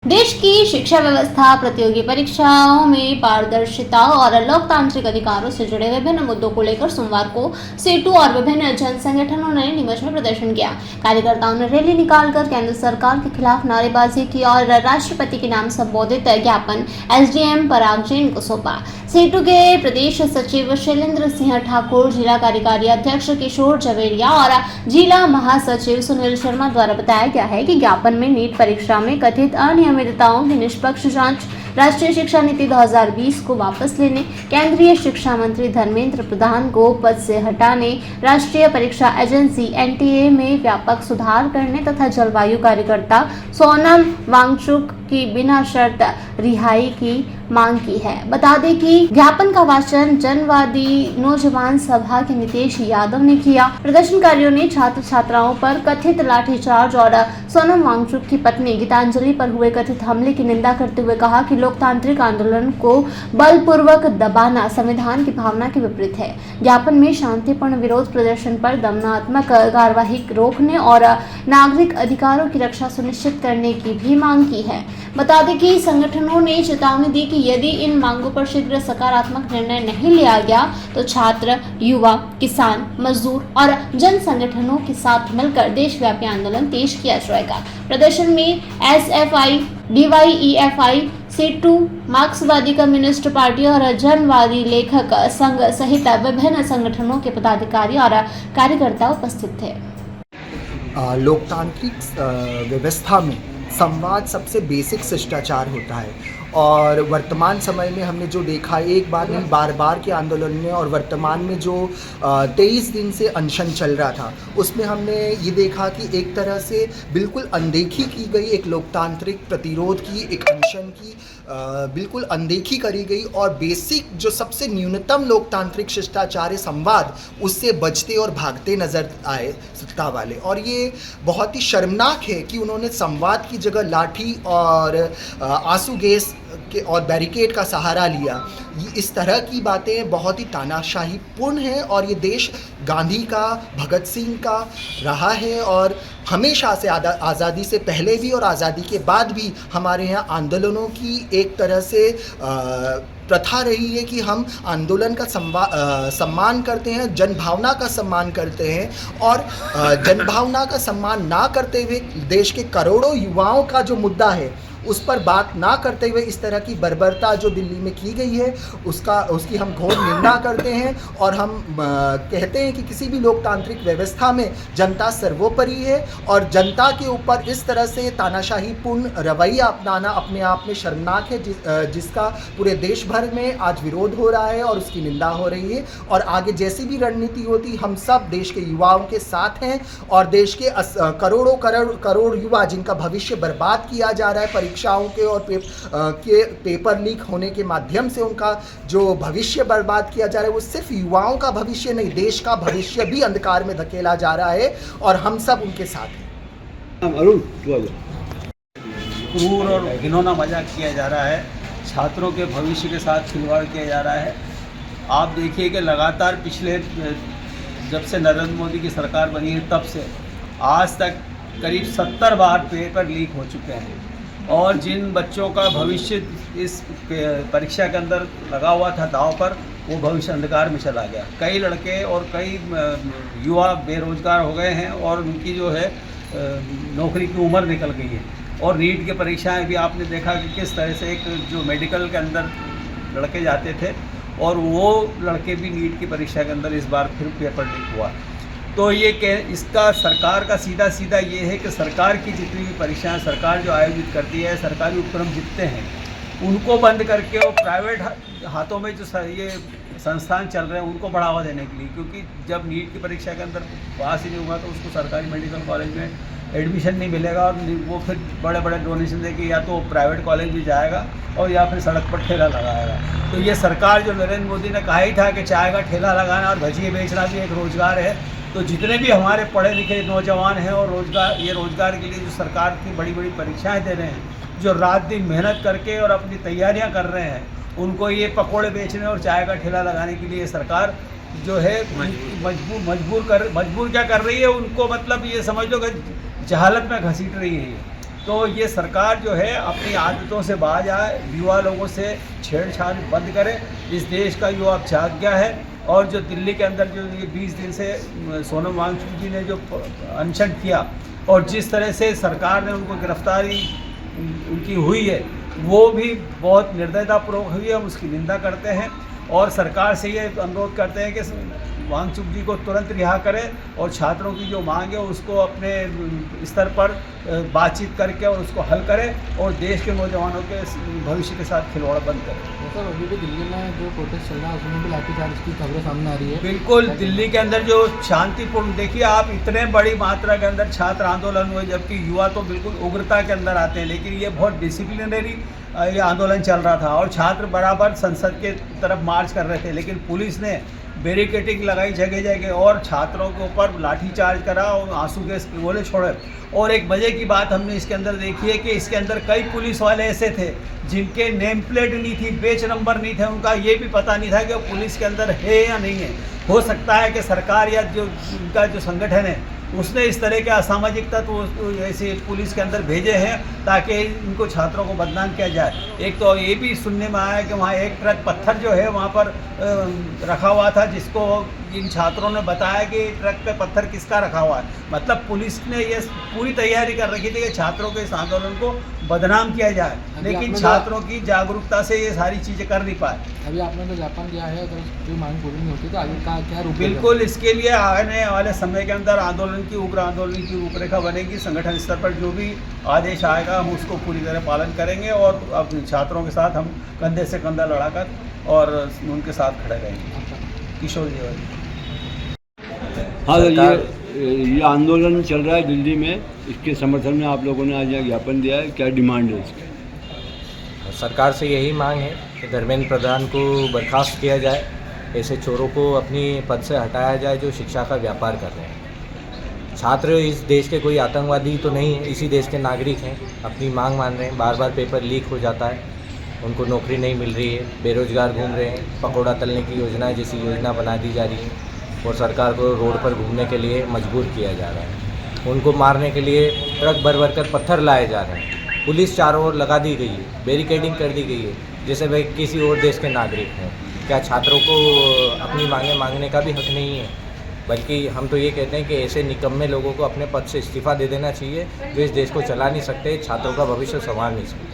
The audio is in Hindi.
देश की शिक्षा व्यवस्था प्रतियोगी परीक्षाओं में पारदर्शिता और लोकतांत्रिक अधिकारों से जुड़े विभिन्न मुद्दों को लेकर सोमवार को सेतु और विभिन्न जन संगठनों ने नीमच में प्रदर्शन किया। कार्यकर्ताओं ने रैली निकालकर केंद्र सरकार के खिलाफ नारेबाजी की और राष्ट्रपति के नाम संबोधित ज्ञापन एसडीएम पराग जैन को सौंपा। सेतु के प्रदेश सचिव शैलेंद्र सिंह ठाकुर, जिला कार्यकारी अध्यक्ष किशोर जवेरिया और जिला महासचिव सुनील शर्मा द्वारा बताया गया है कि ज्ञापन में नीट परीक्षा में कथित अनियमितताओं की निष्पक्ष जांच, राष्ट्रीय शिक्षा नीति 2020 को वापस लेने, केंद्रीय शिक्षा मंत्री धर्मेंद्र प्रधान को पद से हटाने, राष्ट्रीय परीक्षा एजेंसी एनटीए में व्यापक सुधार करने तथा जलवायु कार्यकर्ता सोनम वांगचुक की बिना शर्त रिहाई की मांग की है। बता दें कि ज्ञापन का वाचन जनवादी नौजवान सभा के नीतीश यादव ने किया। प्रदर्शनकारियों ने छात्र छात्राओं पर कथित लाठीचार्ज और सोनम वांगचुक की पत्नी गीतांजलि पर हुए कथित हमले की निंदा करते हुए कहा कि लोकतांत्रिक आंदोलन को बलपूर्वक दबाना संविधान की भावना के विपरीत है। ज्ञापन में शांतिपूर्ण विरोध प्रदर्शन पर दमनात्मक कार्यवाही रोकने और नागरिक अधिकारों की रक्षा सुनिश्चित करने की भी मांग की है। बता दें कि संगठनों ने चेतावनी दी कि यदि इन मांगों पर शीघ्र सकारात्मक निर्णय नहीं लिया गया तो छात्र, युवा, किसान, मजदूर और जन संगठनों के साथ मिलकर देशव्यापी आंदोलन तेज किया जाएगा। प्रदर्शन में एसएफआई, डीवाईईएफआई, सेतु, मार्क्सवादी कम्युनिस्ट पार्टी और जनवादी लेखक संघ सहित विभिन्न संगठनों के पदाधिकारी और कार्यकर्ता उपस्थित थे। लोकतांत्रिक व्यवस्था में संवाद सबसे बेसिक शिष्टाचार होता है और वर्तमान समय में हमने जो देखा, एक बार नहीं बार बार के आंदोलन में और वर्तमान में जो 23 दिन से अनशन चल रहा था, उसमें हमने ये देखा कि एक तरह से बिल्कुल अनदेखी की गई, एक लोकतांत्रिक प्रतिरोध की, एक अनशन की बिल्कुल अनदेखी करी गई और बेसिक जो सबसे न्यूनतम लोकतांत्रिक शिष्टाचार है संवाद, उससे बचते और भागते नजर आए सत्ता वाले। और ये बहुत ही शर्मनाक है कि उन्होंने संवाद की जगह लाठी और आंसू गैस के और बैरिकेड का सहारा लिया। इस तरह की बातें बहुत ही तानाशाही पूर्ण है और ये देश गांधी का, भगत सिंह का रहा है और हमेशा से आज़ादी से पहले भी और आज़ादी के बाद भी हमारे यहाँ आंदोलनों की एक तरह से प्रथा रही है कि हम आंदोलन का सम्मान करते हैं, जनभावना का सम्मान करते हैं और जनभावना का सम्मान ना करते हुए देश के करोड़ों युवाओं का जो मुद्दा है उस पर बात ना करते हुए इस तरह की बर्बरता जो दिल्ली में की गई है उसकी हम घोर निंदा करते हैं और हम कहते हैं कि किसी भी लोकतांत्रिक व्यवस्था में जनता सर्वोपरि है और जनता के ऊपर इस तरह से तानाशाही पूर्ण रवैया अपनाना अपने आप में शर्मनाक है, जिसका पूरे देश भर में आज विरोध हो रहा है और उसकी निंदा हो रही है। और आगे जैसी भी रणनीति होती, हम सब देश के युवाओं के साथ हैं और देश के करोड़ों करोड़ युवा जिनका भविष्य बर्बाद किया जा रहा है परीक्षाओं के और पेपर लीक होने के माध्यम से उनका जो भविष्य बर्बाद किया जा रहा है, वो सिर्फ युवाओं का भविष्य नहीं, देश का भविष्य भी अंधकार में धकेला जा रहा है और हम सब उनके साथ हैं। अरुण, क्रूर और घिनौना मजाक किया जा रहा है, छात्रों के भविष्य के साथ खिलवाड़ किया जा रहा है। आप देखिए कि लगातार पिछले जब से नरेंद्र मोदी की सरकार बनी है तब से आज तक करीब 70 बार पेपर लीक हो चुके हैं और जिन बच्चों का भविष्य इस परीक्षा के अंदर लगा हुआ था दांव पर, वो भविष्य अंधकार में चला गया। कई लड़के और कई युवा बेरोजगार हो गए हैं और उनकी जो है नौकरी की उम्र निकल गई है। और नीट की परीक्षाएं भी आपने देखा कि किस तरह से एक जो मेडिकल के अंदर लड़के जाते थे और वो लड़के भी नीट की परीक्षा के अंदर इस बार फिर पेपर लीक हुआ। तो ये इसका सरकार का सीधा ये है कि सरकार की जितनी भी परीक्षाएं सरकार जो आयोजित करती है, सरकारी उपक्रम जितने हैं उनको बंद करके और प्राइवेट हाथों में जो ये संस्थान चल रहे हैं उनको बढ़ावा देने के लिए, क्योंकि जब नीट की परीक्षा के अंदर पास ही नहीं हुआ तो उसको सरकारी मेडिकल कॉलेज में एडमिशन नहीं मिलेगा और वो फिर बड़े बड़े डोनेशन देके या तो प्राइवेट कॉलेज भी जाएगा और या फिर सड़क पर ठेला लगाएगा। तो ये सरकार जो नरेंद्र मोदी ने कहा ही था कि चाय का ठेला लगाना और भजिए बेचना भी एक रोज़गार है, तो जितने भी हमारे पढ़े लिखे नौजवान हैं और रोज़गार के लिए जो सरकार की बड़ी बड़ी परीक्षाएं दे रहे हैं, जो रात दिन मेहनत करके और अपनी तैयारियां कर रहे हैं, उनको ये पकोड़े बेचने और चाय का ठेला लगाने के लिए सरकार जो है मजबूर क्या कर रही है, उनको मतलब ये समझ लो कि जहालत में घसीट रही है। तो ये सरकार जो है अपनी आदतों से बाज आए, युवा लोगों से छेड़छाड़ बंद करे। इस देश का युवा अब जाग गया है और जो दिल्ली के अंदर जो ये 20 दिन से सोनम वांगचुक जी ने जो अनशन किया और जिस तरह से सरकार ने उनको गिरफ्तारी उनकी हुई है, वो भी बहुत निर्दयतापूर्वक हुई है। हम उसकी निंदा करते हैं और सरकार से ये अनुरोध करते हैं कि वांगचुक जी को तुरंत रिहा करें और छात्रों की जो मांग है उसको अपने स्तर पर बातचीत करके और उसको हल करें और देश के नौजवानों के भविष्य के साथ खिलवाड़ बंद करें। सर, अभी भी दिल्ली में जो प्रोटेस्ट चल रहा है उसमें भी लाठीचार्ज की खबरें सामने आ रही है। बिल्कुल, दिल्ली के अंदर जो शांतिपूर्ण, देखिए आप, इतने बड़ी मात्रा के अंदर छात्र आंदोलन हुए, जबकि युवा तो बिल्कुल उग्रता के अंदर आते हैं, लेकिन ये बहुत डिसिप्लिनरी ये आंदोलन चल रहा था और छात्र बराबर संसद के तरफ मार्च कर रहे थे, लेकिन पुलिस ने बैरिकेडिंग लगाई जगह जगह और छात्रों के ऊपर लाठीचार्ज करा और आंसू गैस के गोले छोड़े। और एक मज़े की बात हमने इसके अंदर देखी है कि इसके अंदर कई पुलिस वाले ऐसे थे जिनके नेम प्लेट नहीं थी, बेच नंबर नहीं थे, उनका ये भी पता नहीं था कि वो पुलिस के अंदर है या नहीं है। हो सकता है कि सरकार या जो उनका जो संगठन है उसने इस तरह के असामाजिक तत्व ऐसे पुलिस के अंदर भेजे हैं ताकि इनको छात्रों को बदनाम किया जाए। एक तो ये भी सुनने में आया कि वहाँ एक ट्रक पत्थर जो है वहाँ पर रखा हुआ था, जिसको इन छात्रों ने बताया कि ट्रक पे पत्थर किसका रखा हुआ है। मतलब पुलिस ने ये पूरी तैयारी कर रखी थी कि छात्रों के इस आंदोलन को बदनाम किया जाए, लेकिन छात्रों की जागरूकता से ये सारी चीज़ें कर नहीं पाए। अभी आपने तो जापान गया है, अगर जो मांग पूरी नहीं होती तो आगे का क्या रूप? बिल्कुल, इसके लिए आने वाले समय के अंदर उग्र आंदोलन की रूपरेखा बनेगी। संगठन स्तर पर जो भी आदेश आएगा हम उसको पूरी तरह पालन करेंगे और अब छात्रों के साथ हम कंधे से कंधा लड़ाकर और उनके साथ खड़े रहेंगे। किशोर जी। हाँ सर, ये आंदोलन चल रहा है दिल्ली में, इसके समर्थन में आप लोगों ने आज यहाँ ज्ञापन दिया है, क्या डिमांड है इसकी? सरकार से यही मांग है कि धर्मेंद्र प्रधान को बर्खास्त किया जाए, ऐसे चोरों को अपनी पद से हटाया जाए जो शिक्षा का व्यापार कर रहे हैं। छात्र इस देश के कोई आतंकवादी तो नहीं है, इसी देश के नागरिक हैं, अपनी मांग मान रहे हैं। बार बार पेपर लीक हो जाता है, उनको नौकरी नहीं मिल रही है, बेरोजगार घूम रहे हैं, पकौड़ा तलने की योजना जैसी योजना बना दी जा रही है और सरकार को रोड पर घूमने के लिए मजबूर किया जा रहा है। उनको मारने के लिए ट्रक भर भर कर पत्थर लाए जा रहे हैं। पुलिस चारों ओर लगा दी गई है, बैरिकेडिंग कर दी गई है, जैसे वे किसी और देश के नागरिक हैं। क्या छात्रों को अपनी मांगें मांगने का भी हक नहीं है? बल्कि हम तो ये कहते हैं कि ऐसे निकम्मे लोगों को अपने पद से इस्तीफ़ा दे देना चाहिए जो इस देश को चला नहीं सकते, छात्रों का भविष्य संवार नहीं सकते।